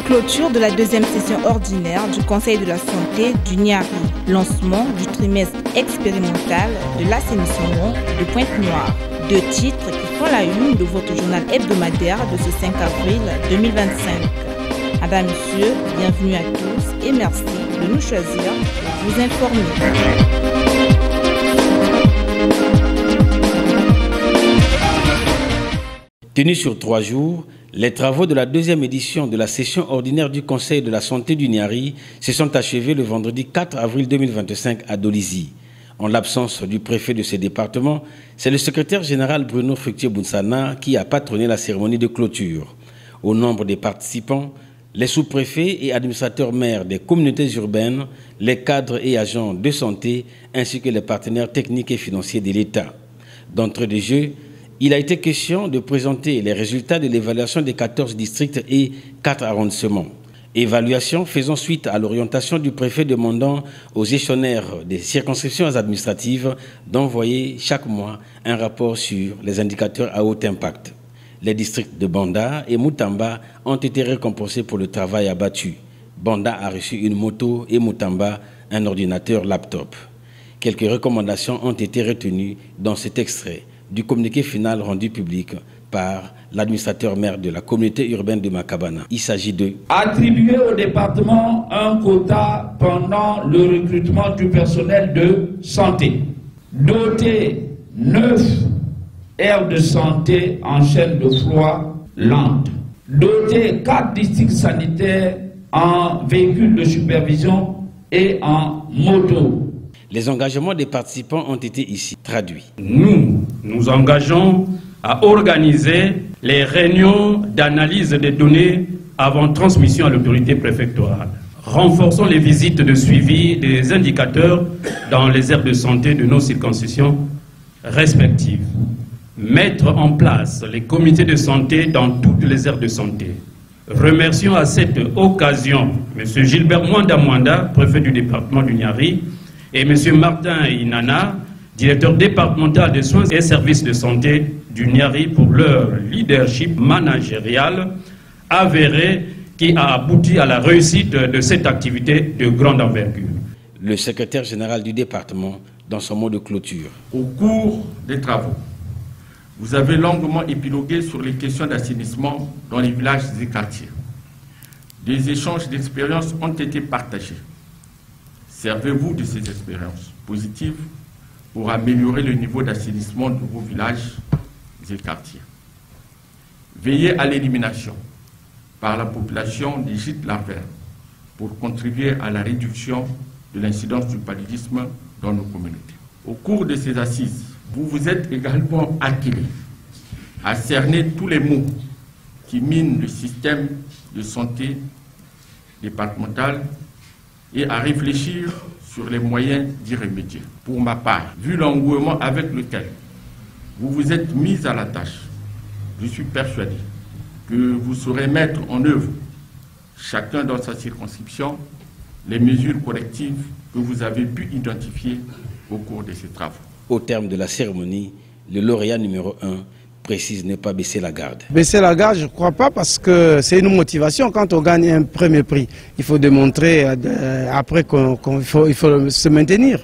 Clôture de la deuxième session ordinaire du Conseil de la santé du Niari. Lancement du trimestre expérimental de l'assainissement de Pointe-Noire. Deux titres qui font la une de votre journal hebdomadaire de ce 5 avril 2025. Madame, Monsieur, bienvenue à tous et merci de nous choisir pour vous informer. Tenus sur 3 jours, les travaux de la deuxième édition de la session ordinaire du Conseil de la santé du Niari se sont achevés le vendredi 4 avril 2025 à Dolisie. En l'absence du préfet de ce département, c'est le secrétaire général Bruno Fructier-Bounsana qui a patronné la cérémonie de clôture. Au nombre des participants, les sous-préfets et administrateurs maires des communautés urbaines, les cadres et agents de santé, ainsi que les partenaires techniques et financiers de l'État. D'entrée de jeu, il a été question de présenter les résultats de l'évaluation des 14 districts et 4 arrondissements. Évaluation faisant suite à l'orientation du préfet demandant aux gestionnaires des circonscriptions administratives d'envoyer chaque mois un rapport sur les indicateurs à haut impact. Les districts de Banda et Moutamba ont été récompensés pour le travail abattu. Banda a reçu une moto et Moutamba un ordinateur laptop. Quelques recommandations ont été retenues dans cet extrait du communiqué final rendu public par l'administrateur maire de la communauté urbaine de Makabana. Il s'agit de attribuer au département un quota pendant le recrutement du personnel de santé, doter 9 aires de santé en chaîne de froid lente, doter 4 districts sanitaires en véhicules de supervision et en moto. Les engagements des participants ont été ici traduits. Nous nous engageons à organiser les réunions d'analyse des données avant transmission à l'autorité préfectorale. Renforçons les visites de suivi des indicateurs dans les aires de santé de nos circonscriptions respectives. Mettre en place les comités de santé dans toutes les aires de santé. Remercions à cette occasion M. Gilbert Mwanda, préfet du département du Niari, et M. Martin Inana, directeur départemental des soins et services de santé du Niari pour leur leadership managérial avéré qui a abouti à la réussite de cette activité de grande envergure. Le secrétaire général du département dans son mot de clôture. Au cours des travaux, vous avez longuement épilogué sur les questions d'assainissement dans les villages et quartiers. Des échanges d'expériences ont été partagés. Servez-vous de ces expériences positives pour améliorer le niveau d'assainissement de vos villages et quartiers. Veillez à l'élimination par la population des gîtes larvaires pour contribuer à la réduction de l'incidence du paludisme dans nos communautés. Au cours de ces assises, vous vous êtes également attelés à cerner tous les maux qui minent le système de santé départemental et à réfléchir sur les moyens d'y remédier. Pour ma part, vu l'engouement avec lequel vous vous êtes mis à la tâche, je suis persuadé que vous saurez mettre en œuvre, chacun dans sa circonscription, les mesures correctives que vous avez pu identifier au cours de ces travaux. Au terme de la cérémonie, le lauréat numéro 1 précise ne pas baisser la garde. Baisser la garde, je ne crois pas, parce que c'est une motivation. Quand on gagne un premier prix, il faut démontrer après qu'il faut se maintenir.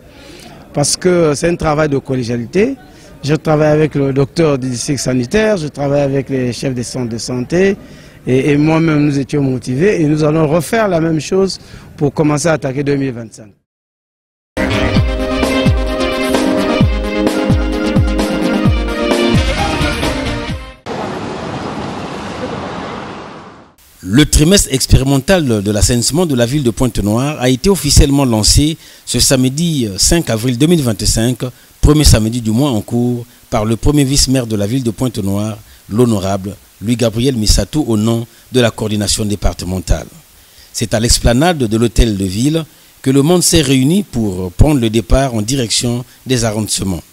Parce que c'est un travail de collégialité. Je travaille avec le docteur du district sanitaire, je travaille avec les chefs des centres de santé. Et moi-même, nous étions motivés et nous allons refaire la même chose pour commencer à attaquer 2025. Le trimestre expérimental de l'assainissement de la ville de Pointe-Noire a été officiellement lancé ce samedi 5 avril 2025, premier samedi du mois en cours, par le premier vice-maire de la ville de Pointe-Noire, l'honorable Louis-Gabriel Missatou, au nom de la coordination départementale. C'est à l'explanade de l'hôtel de ville que le monde s'est réuni pour prendre le départ en direction des arrondissements.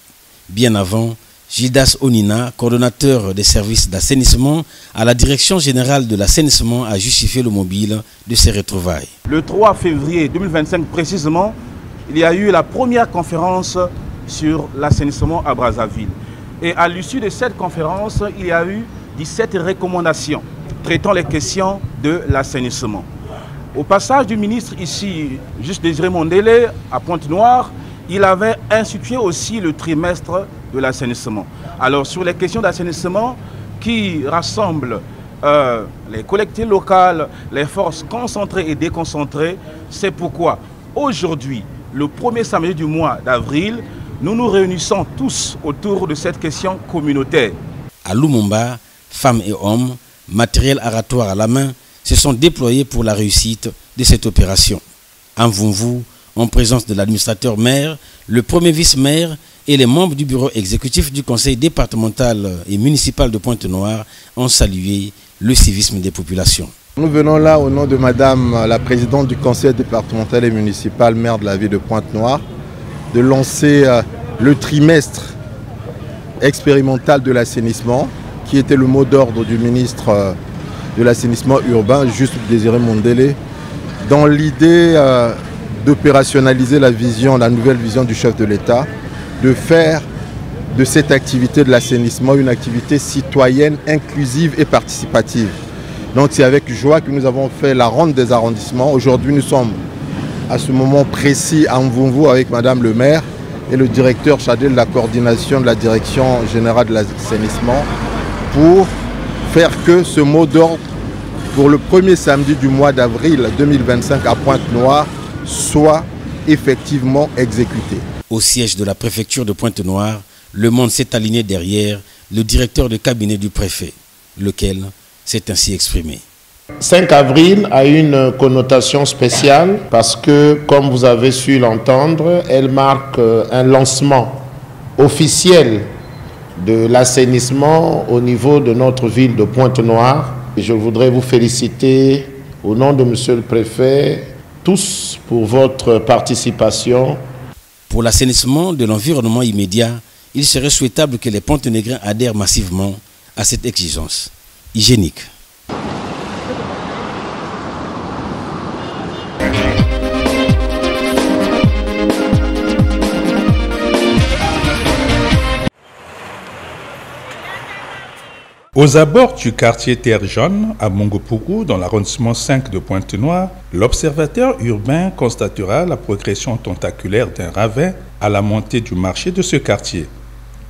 Bien avant, Gildas Onina, coordonnateur des services d'assainissement à la Direction générale de l'assainissement, a justifié le mobile de ces retrouvailles. Le 3 février 2025 précisément, il y a eu la première conférence sur l'assainissement à Brazzaville. Et à l'issue de cette conférence, il y a eu 17 recommandations traitant les questions de l'assainissement. Au passage du ministre ici, Juste Désiré Mondélé, à Pointe-Noire, il avait institué aussi le trimestre de l'assainissement. Alors sur les questions d'assainissement qui rassemblent les collectivités locales, les forces concentrées et déconcentrées, c'est pourquoi aujourd'hui, le premier samedi du mois d'avril, nous nous réunissons tous autour de cette question communautaire. À Lumumba, femmes et hommes, matériel aratoire à la main, se sont déployés pour la réussite de cette opération. En Mvumvu, en présence de l'administrateur maire, le premier vice-maire et les membres du bureau exécutif du conseil départemental et municipal de Pointe-Noire ont salué le civisme des populations. Nous venons là au nom de Madame la présidente du conseil départemental et municipal, maire de la ville de Pointe-Noire, de lancer le trimestre expérimental de l'assainissement, qui était le mot d'ordre du ministre de l'assainissement urbain, Juste Désiré Mondélé, dans l'idée d'opérationnaliser la nouvelle vision du chef de l'État, de faire de cette activité de l'assainissement une activité citoyenne, inclusive et participative. Donc c'est avec joie que nous avons fait la ronde des arrondissements. Aujourd'hui nous sommes à ce moment précis à Mvumvu avec Madame le maire et le directeur chargé de la coordination de la direction générale de l'assainissement pour faire que ce mot d'ordre pour le premier samedi du mois d'avril 2025 à Pointe-Noire soit effectivement exécuté. Au siège de la préfecture de Pointe-Noire, le monde s'est aligné derrière le directeur de cabinet du préfet, lequel s'est ainsi exprimé. 5 avril a une connotation spéciale parce que, comme vous avez su l'entendre, elle marque un lancement officiel de l'assainissement au niveau de notre ville de Pointe-Noire. Je voudrais vous féliciter au nom de Monsieur le Préfet, tous pour votre participation. Pour l'assainissement de l'environnement immédiat, il serait souhaitable que les Pontenégrins adhèrent massivement à cette exigence hygiénique. Aux abords du quartier Terre Jaune, à Mongopougou, dans l'arrondissement 5 de Pointe-Noire, l'observateur urbain constatera la progression tentaculaire d'un ravin à la montée du marché de ce quartier.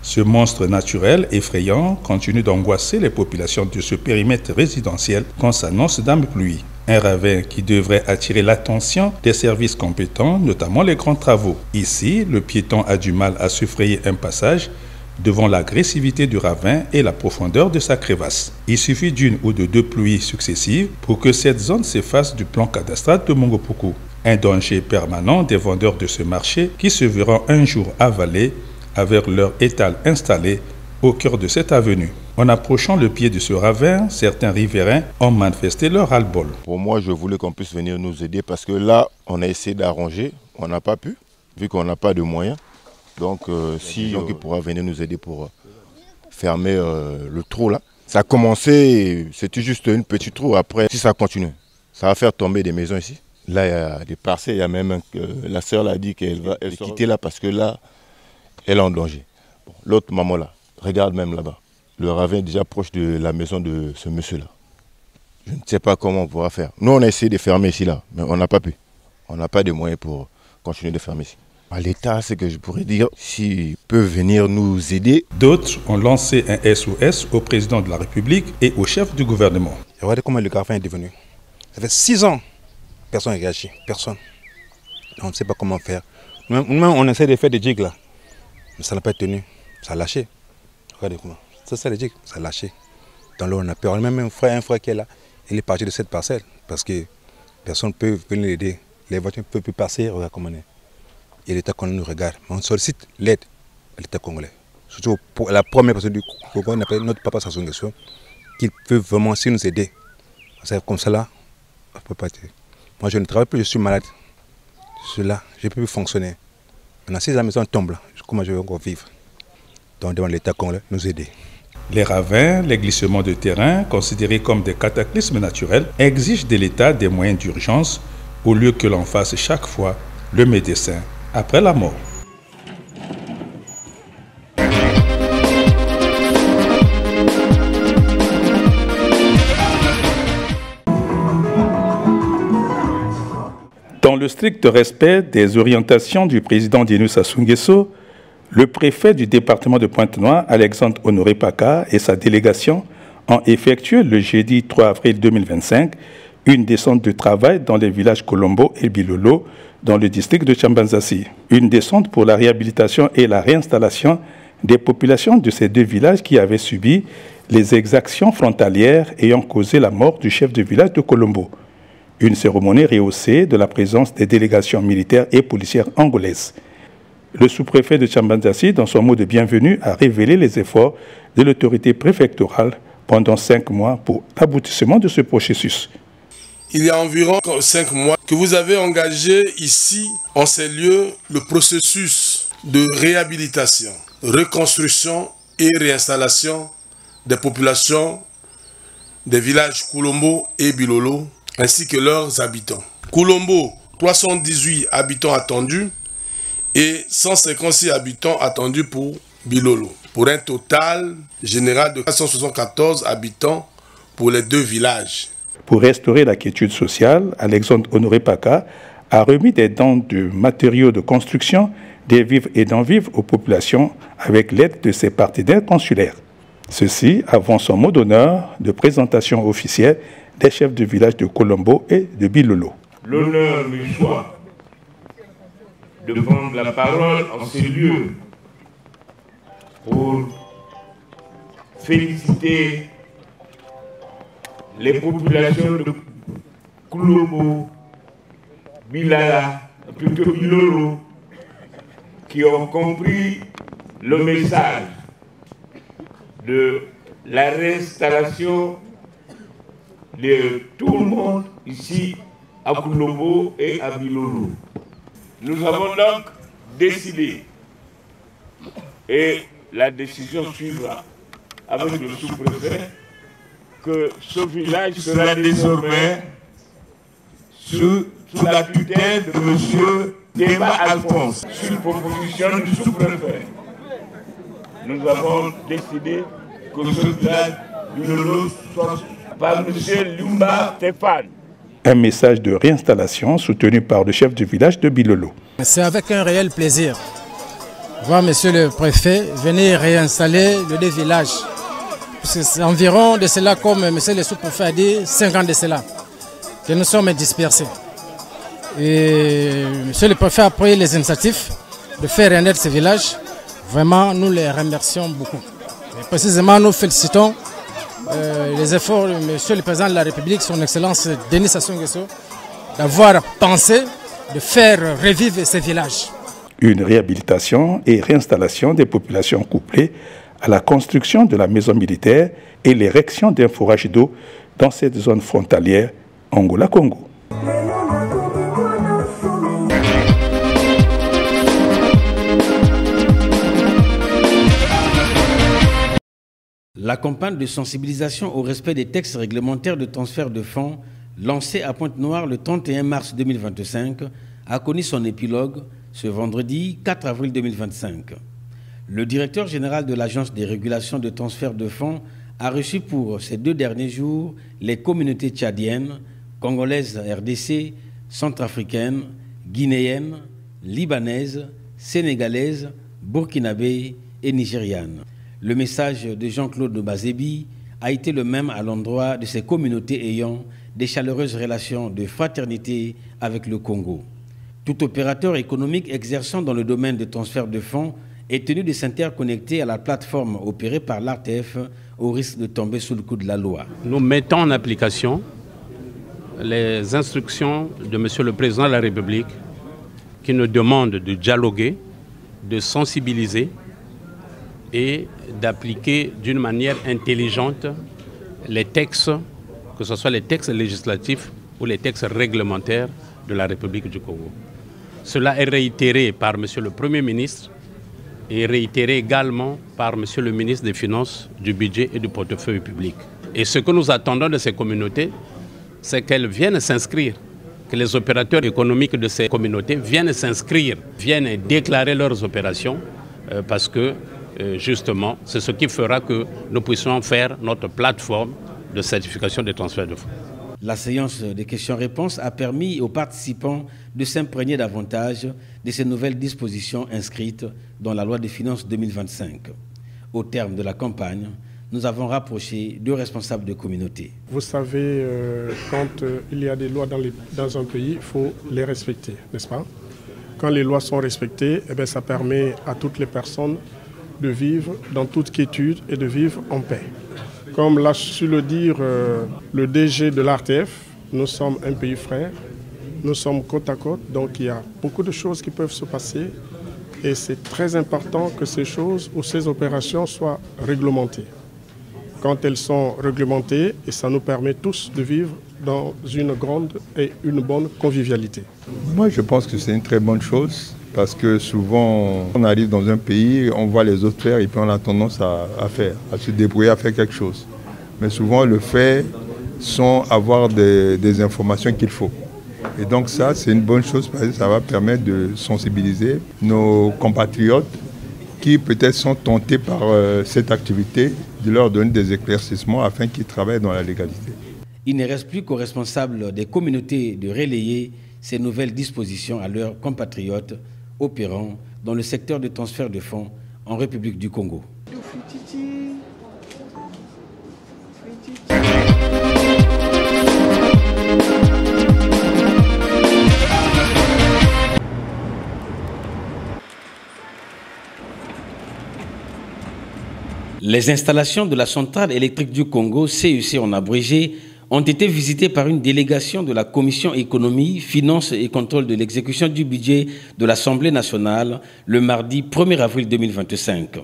Ce monstre naturel effrayant continue d'angoisser les populations de ce périmètre résidentiel quand s'annonce d'âme pluie. Un ravin qui devrait attirer l'attention des services compétents, notamment les grands travaux. Ici, le piéton a du mal à se frayer un passage devant l'agressivité du ravin et la profondeur de sa crévasse. Il suffit d'une ou de deux pluies successives pour que cette zone s'efface du plan cadastral de Mongopougou. Un danger permanent des vendeurs de ce marché qui se verront un jour avalés avec leur étal installé au cœur de cette avenue. En approchant le pied de ce ravin, certains riverains ont manifesté leur ras-le-bol. Pour moi, je voulais qu'on puisse venir nous aider parce que là, on a essayé d'arranger, on n'a pas pu, vu qu'on n'a pas de moyens. Donc, si on pourra venir nous aider pour fermer le trou là. Ça a commencé, c'était juste une petite trou. Après, si ça continue, ça va faire tomber des maisons ici. Là, il y a des parcelles. Il y a même la sœur l'a dit qu'elle va quitter là parce que là, elle est en danger. Bon, l'autre maman là, regarde même là-bas. Le ravin est déjà proche de la maison de ce monsieur là. Je ne sais pas comment on pourra faire. Nous, on a essayé de fermer ici là, mais on n'a pas pu. On n'a pas de moyens pour continuer de fermer ici. À l'État, c'est que je pourrais dire, s'ils peuvent venir nous aider. D'autres ont lancé un SOS au président de la République et au chef du gouvernement. Regardez comment le ravin est devenu. Ça fait 6 ans, personne n'a réagi, personne. On ne sait pas comment faire. Nous-mêmes, on essaie de faire des digues là, mais ça n'a pas tenu, ça a lâché. Regardez comment, ça les digues, ça a lâché. Dans l'eau, on a peur. Même un frère qui est là, il est parti de cette parcelle parce que personne ne peut venir l'aider. Les voitures ne peuvent plus passer, regarde comment on est. Et l'État congolais nous regarde. On sollicite l'aide à l'État congolais. Surtout pour la première personne du Congo, on appelle notre papa Sassou Nguesso, qu'il peut vraiment aussi nous aider. Parce que comme ça là, on ne peut pas être. Moi je ne travaille plus, je suis malade. Je suis là, je ne peux plus fonctionner. Maintenant si la maison tombe là, comment je vais encore vivre? Donc on demande l'État congolais de nous aider. Les ravins, les glissements de terrain, considérés comme des cataclysmes naturels, exigent de l'État des moyens d'urgence au lieu que l'on fasse chaque fois le médecin après la mort. strict respect des orientations du président Dienus Sassou Nguesso, le préfet du département de Pointe-Noire, Alexandre Honoré Paka, et sa délégation ont effectué le jeudi 3 avril 2025 une descente de travail dans les villages Colombo et Bilolo, dans le district de Tchambanzassi. Une descente pour la réhabilitation et la réinstallation des populations de ces deux villages qui avaient subi les exactions frontalières ayant causé la mort du chef de village de Colombo. Une cérémonie rehaussée de la présence des délégations militaires et policières angolaises. Le sous-préfet de Tchambanzassi, dans son mot de bienvenue, a révélé les efforts de l'autorité préfectorale pendant 5 mois pour l'aboutissement de ce processus. Il y a environ 5 mois que vous avez engagé ici, en ces lieux, le processus de réhabilitation, reconstruction et réinstallation des populations des villages Colombo et Bilolo, ainsi que leurs habitants. Colombo, 318 habitants attendus et 156 habitants attendus pour Bilolo, pour un total général de 474 habitants pour les deux villages. Pour restaurer la quiétude sociale, Alexandre Honoré Paka a remis des dons de matériaux de construction, des vivres et d'envivres aux populations avec l'aide de ses partenaires consulaires. Ceci avant son mot d'honneur de présentation officielle des chefs de village de Colombo et de Bilolo. L'honneur me soit de prendre la parole en ces lieux pour féliciter les populations de Colombo, Bilala, plutôt Bilolo, qui ont compris le message de la réinstallation de tout le monde ici à Colombo et à Bilolo. Nous avons donc décidé, et la décision suivra avec le sous-préfet, que ce village sera désormais sous la tutelle de M. Déba Alphonse, sur proposition du sous-préfet. Nous avons décidé que ce village Bilolo soit par M. Lumba Stéphane. Un message de réinstallation soutenu par le chef du village de Bilolo. C'est avec un réel plaisir de voir M. le préfet venir réinstaller le deux villages. C'est environ de cela, comme M. le sous-préfet a dit, 5 ans de cela, que nous sommes dispersés. Et M. le préfet a pris les initiatives de faire renaître ces villages. Vraiment, nous les remercions beaucoup. Et précisément, nous félicitons les efforts de M. le Président de la République, son Excellence Denis Sassou Nguesso, d'avoir pensé de faire revivre ces villages. Une réhabilitation et réinstallation des populations couplées à la construction de la maison militaire et l'érection d'un forage d'eau dans cette zone frontalière Angola-Congo. La campagne de sensibilisation au respect des textes réglementaires de transfert de fonds lancée à Pointe-Noire le 31 mars 2025 a connu son épilogue ce vendredi 4 avril 2025. Le directeur général de l'Agence des régulations de transfert de fonds a reçu pour ces 2 derniers jours les communautés tchadiennes, congolaises RDC, centrafricaines, guinéennes, libanaises, sénégalaises, burkinabées et nigérianes. Le message de Jean-Claude Bazébi a été le même à l'endroit de ces communautés ayant des chaleureuses relations de fraternité avec le Congo. Tout opérateur économique exerçant dans le domaine de transfert de fonds est tenu de s'interconnecter à la plateforme opérée par l'ARTF au risque de tomber sous le coup de la loi. Nous mettons en application les instructions de M. le Président de la République qui nous demande de dialoguer, de sensibiliser et d'appliquer d'une manière intelligente les textes, que ce soit les textes législatifs ou les textes réglementaires de la République du Congo. Cela est réitéré par M. le Premier ministre et réitéré également par M. le ministre des Finances, du Budget et du Portefeuille public. Et ce que nous attendons de ces communautés, c'est qu'elles viennent s'inscrire, que les opérateurs économiques de ces communautés viennent s'inscrire, viennent déclarer leurs opérations, parce que justement, c'est ce qui fera que nous puissions faire notre plateforme de certification des transferts de fonds. La séance de questions-réponses a permis aux participants de s'imprégner davantage de ces nouvelles dispositions inscrites dans la loi des finances 2025. Au terme de la campagne, nous avons rapproché deux responsables de communauté. Vous savez, quand il y a des lois dans un pays, il faut les respecter, n'est-ce pas? Quand les lois sont respectées, eh bien, ça permet à toutes les personnes de vivre dans toute quiétude et de vivre en paix. Comme l'a su le dire le DG de l'ARTF, nous sommes un pays frère, nous sommes côte à côte, donc il y a beaucoup de choses qui peuvent se passer et c'est très important que ces choses ou ces opérations soient réglementées. Quand elles sont réglementées, et ça nous permet tous de vivre dans une grande et une bonne convivialité. Moi, je pense que c'est une très bonne chose parce que souvent, on arrive dans un pays, on voit les autres faire et puis on a tendance à se débrouiller, à faire quelque chose. Mais souvent, le fait sont avoir des informations qu'il faut. Et donc ça, c'est une bonne chose parce que ça va permettre de sensibiliser nos compatriotes qui peut-être sont tentés par cette activité, de leur donner des éclaircissements afin qu'ils travaillent dans la légalité. Il ne reste plus qu'aux responsables des communautés de relayer ces nouvelles dispositions à leurs compatriotes opérant dans le secteur de transfert de fonds en République du Congo. Les installations de la centrale électrique du Congo, CEC en abrégé, ont été visitées par une délégation de la Commission économie, finances et contrôle de l'exécution du budget de l'Assemblée nationale le mardi 1er avril 2025.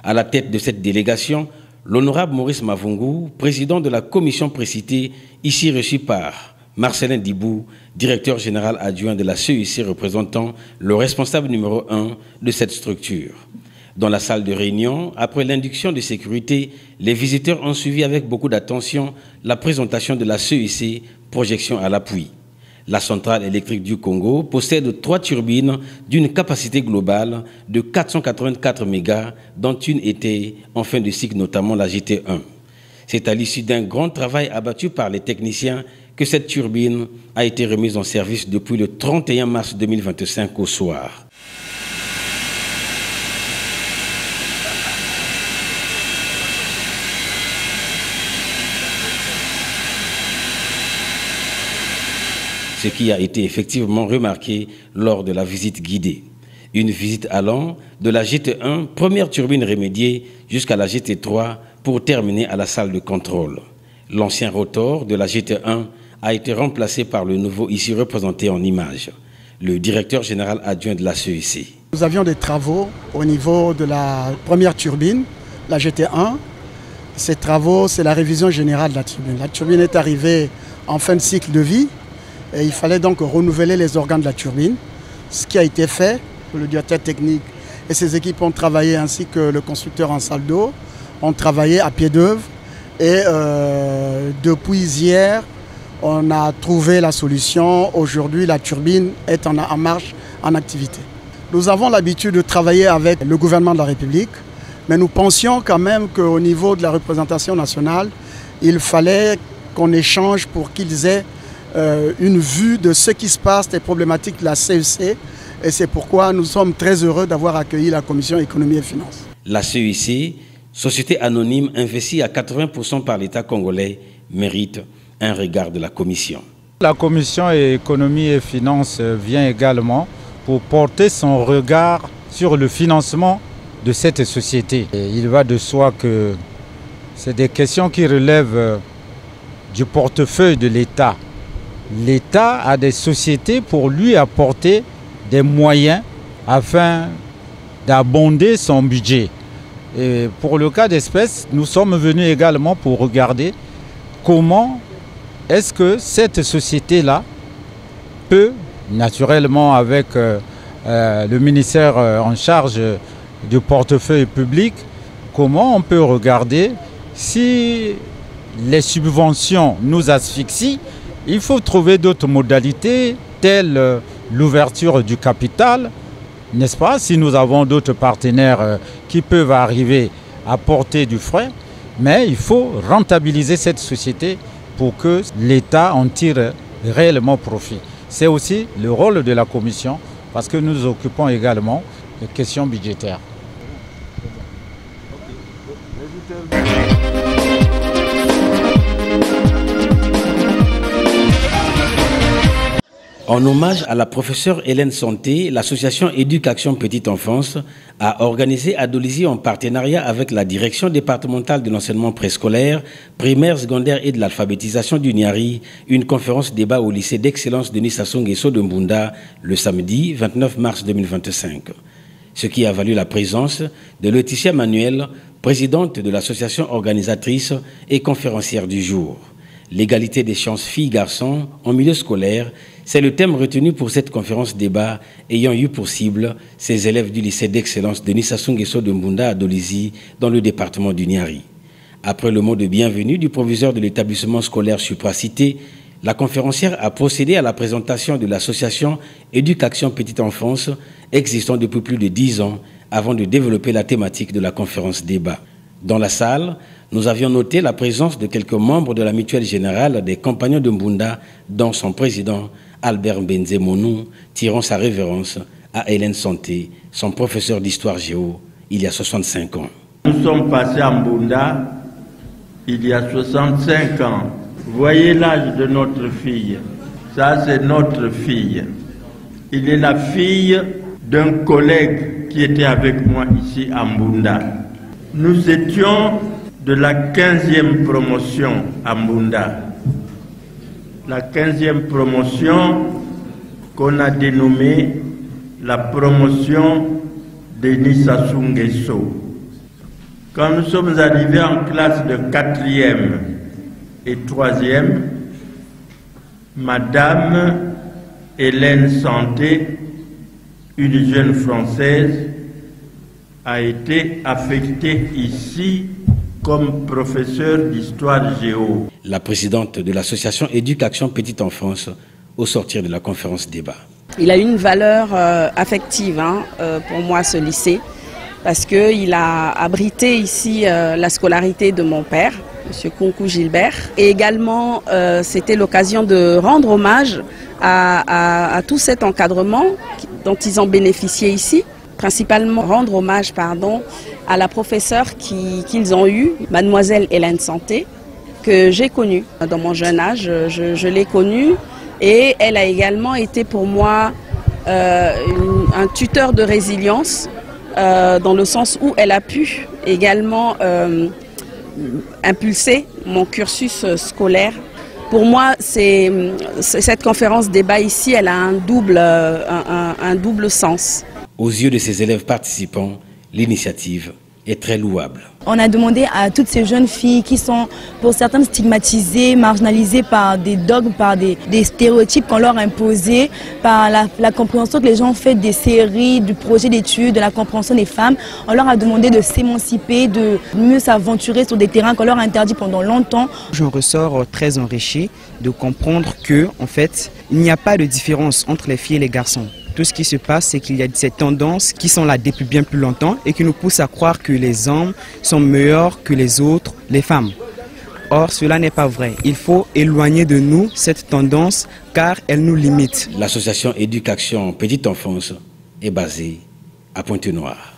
À la tête de cette délégation, l'honorable Maurice Mavungu, président de la commission précitée, ici reçu par Marcelin Dibou, directeur général adjoint de la CEC représentant le responsable numéro 1 de cette structure. Dans la salle de réunion, après l'induction de sécurité, les visiteurs ont suivi avec beaucoup d'attention la présentation de la CEC, projection à l'appui. La centrale électrique du Congo possède 3 turbines d'une capacité globale de 484 mégas, dont une était en fin de cycle, notamment la GT1. C'est à l'issue d'un grand travail abattu par les techniciens que cette turbine a été remise en service depuis le 31 mars 2025 au soir. Ce qui a été effectivement remarqué lors de la visite guidée. Une visite allant de la GT1, première turbine remédiée, jusqu'à la GT3 pour terminer à la salle de contrôle. L'ancien rotor de la GT1 a été remplacé par le nouveau ici représenté en images, le directeur général adjoint de la CEC. Nous avions des travaux au niveau de la première turbine, la GT1. Ces travaux, c'est la révision générale de la turbine. La turbine est arrivée en fin de cycle de vie. Et il fallait donc renouveler les organes de la turbine, ce qui a été fait. Le directeur technique et ses équipes ont travaillé, ainsi que le constructeur en salle d'eau, ont travaillé à pied d'œuvre. Et depuis hier, on a trouvé la solution. Aujourd'hui, la turbine est en marche, en activité. Nous avons l'habitude de travailler avec le gouvernement de la République, mais nous pensions quand même qu'au niveau de la représentation nationale, il fallait qu'on échange pour qu'ils aient une vue de ce qui se passe, des problématiques de la CEC, et c'est pourquoi nous sommes très heureux d'avoir accueilli la Commission économie et finances. La CEC, société anonyme investie à 80% par l'État congolais, mérite un regard de la Commission. La Commission économie et finances vient également pour porter son regard sur le financement de cette société. Et il va de soi que c'est des questions qui relèvent du portefeuille de l'État. L'État a des sociétés pour lui apporter des moyens afin d'abonder son budget. Et pour le cas d'espèce, nous sommes venus également pour regarder comment est-ce que cette société-là peut, naturellement avec le ministère en charge du portefeuille public, comment on peut regarder si les subventions nous asphyxient. Il faut trouver d'autres modalités, telles l'ouverture du capital, n'est-ce pas? Si nous avons d'autres partenaires qui peuvent arriver à porter du frais, mais il faut rentabiliser cette société pour que l'État en tire réellement profit. C'est aussi le rôle de la Commission parce que nous nous occupons également des questions budgétaires. En hommage à la professeure Hélène Santé, l'association Éducation Petite Enfance a organisé à Dolisie en partenariat avec la direction départementale de l'enseignement préscolaire, primaire, secondaire et de l'alphabétisation du Niari, une conférence débat au lycée d'excellence Denis Sassou Nguesso de Mbunda le samedi 29 mars 2025. Ce qui a valu la présence de Laetitia Manuel, présidente de l'association organisatrice et conférencière du jour. L'égalité des chances filles-garçons en milieu scolaire, c'est le thème retenu pour cette conférence débat ayant eu pour cible ces élèves du lycée d'excellence Denis Sassou Nguesso de Mbunda à Dolisie dans le département du Niari. Après le mot de bienvenue du proviseur de l'établissement scolaire supracité, la conférencière a procédé à la présentation de l'association Éducation Petite Enfance existant depuis plus de 10 ans avant de développer la thématique de la conférence débat. Dans la salle, nous avions noté la présence de quelques membres de la mutuelle générale des compagnons de Mbunda, dont son président Albert Benzemonou, tirant sa révérence à Hélène Santé, son professeur d'histoire géo, il y a 65 ans. Nous sommes passés à Mbunda il y a 65 ans. Vous voyez l'âge de notre fille. Ça, c'est notre fille. Il est la fille d'un collègue qui était avec moi ici à Mbunda. Nous étions de la 15e promotion à Mbunda. La 15e promotion qu'on a dénommée la promotion Denis Sassou Nguesso. Quand nous sommes arrivés en classe de 4e et 3e, Madame Hélène Santé, une jeune Française, a été affectée ici comme professeur d'histoire géo. La présidente de l'association Éducation Petite Enfance au sortir de la conférence débat. Il a une valeur affective pour moi, ce lycée, parce qu'il a abrité ici la scolarité de mon père, M. Kunku Gilbert. Et également, c'était l'occasion de rendre hommage à tout cet encadrement dont ils ont bénéficié ici. Principalement rendre hommage à la professeure qu'ils ont eue, mademoiselle Hélène Santé, que j'ai connue dans mon jeune âge. Je l'ai connue et elle a également été pour moi un tuteur de résilience dans le sens où elle a pu également impulser mon cursus scolaire. Pour moi, cette conférence débat ici, elle a un double sens. Aux yeux de ces élèves participants, l'initiative est très louable. On a demandé à toutes ces jeunes filles qui sont pour certaines stigmatisées, marginalisées par des dogmes, par des stéréotypes qu'on leur a imposés, par la compréhension que les gens ont fait des séries, du projet d'études, de la compréhension des femmes. On leur a demandé de s'émanciper, de mieux s'aventurer sur des terrains qu'on leur a interdits pendant longtemps. J'en ressors très enrichi de comprendre que, en fait, il n'y a pas de différence entre les filles et les garçons. Tout ce qui se passe, c'est qu'il y a ces tendances qui sont là depuis bien plus longtemps et qui nous poussent à croire que les hommes sont meilleurs que les autres, les femmes. Or, cela n'est pas vrai. Il faut éloigner de nous cette tendance car elle nous limite. L'association Éducation Petite Enfance est basée à Pointe-Noire.